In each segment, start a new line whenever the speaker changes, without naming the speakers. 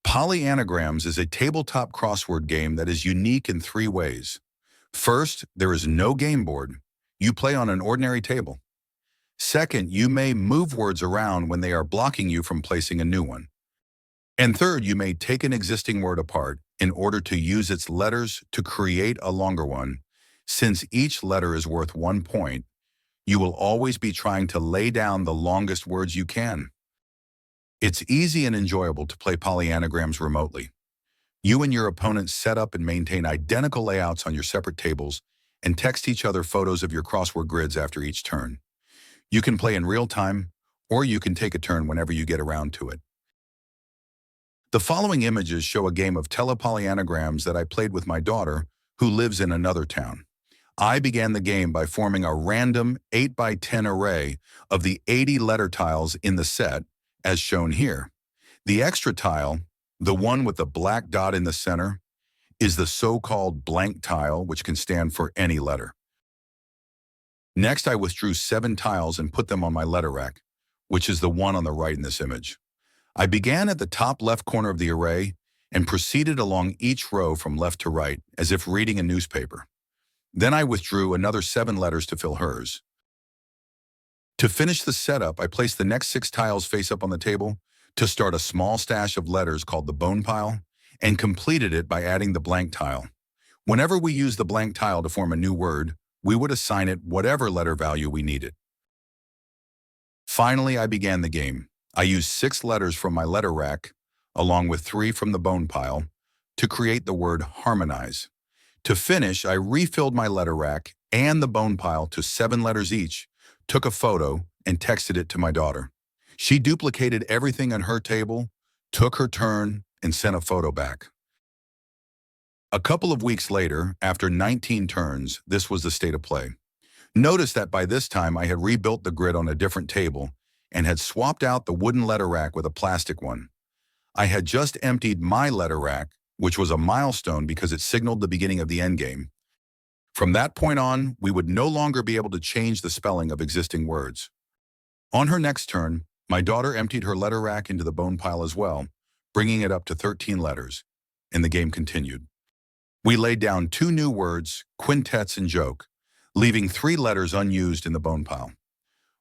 PolyAnagrams is a tabletop crossword game that is unique in three ways. First, there is no game board. You play on an ordinary table. Second, you may move words around when they are blocking you from placing a new one. And third, you may take an existing word apart in order to use its letters to create a longer one. Since each letter is worth 1 point, you will always be trying to lay down the longest words you can. It's easy and enjoyable to play PolyAnagrams remotely. You and your opponent set up and maintain identical layouts on your separate tables and text each other photos of your crossword grids after each turn. You can play in real time, or you can take a turn whenever you get around to it. The following images show a game of PolyAnagrams that I played with my daughter, who lives in another town. I began the game by forming a random 8x10 array of the 80 letter tiles in the set, as shown here. The extra tile, the one with the black dot in the center, is the so-called blank tile, which can stand for any letter. Next, I withdrew 7 tiles and put them on my letter rack, which is the one on the right in this image. I began at the top left corner of the array and proceeded along each row from left to right, as if reading a newspaper. Then I withdrew another 7 letters to fill hers. To finish the setup, I placed the next 6 tiles face up on the table to start a small stash of letters called the bone pile, and completed it by adding the blank tile. Whenever we use the blank tile to form a new word, we would assign it whatever letter value we needed. Finally, I began the game. I used 6 letters from my letter rack, along with 3 from the bone pile, to create the word harmonize. To finish, I refilled my letter rack and the bone pile to 7 letters each, took a photo, and texted it to my daughter. She duplicated everything on her table, took her turn, and sent a photo back. A couple of weeks later, after 19 turns, this was the state of play. Notice that by this time I had rebuilt the grid on a different table and had swapped out the wooden letter rack with a plastic one. I had just emptied my letter rack, which was a milestone because it signaled the beginning of the endgame. From that point on, we would no longer be able to change the spelling of existing words. On her next turn, my daughter emptied her letter rack into the bone pile as well, bringing it up to 13 letters, and the game continued. We laid down 2 new words, quintets and joke, leaving 3 letters unused in the bone pile.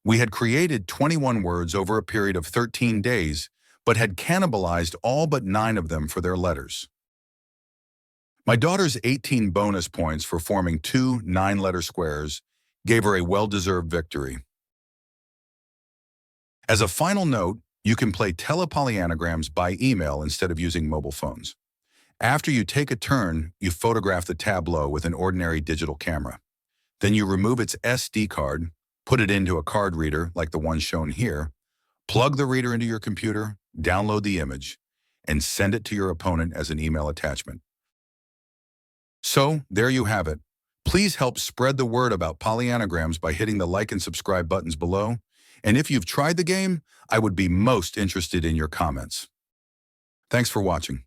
We had created 21 words over a period of 13 days, but had cannibalized all but 9 of them for their letters. My daughter's 18 bonus points for forming 2 9-letter squares gave her a well-deserved victory. As a final note, you can play PolyAnagrams by email instead of using mobile phones. After you take a turn, you photograph the tableau with an ordinary digital camera. Then you remove its SD card, put it into a card reader like the one shown here, plug the reader into your computer, download the image, and send it to your opponent as an email attachment. So, there you have it. Please help spread the word about PolyAnagrams by hitting the like and subscribe buttons below. And if you've tried the game, I would be most interested in your comments. Thanks for watching.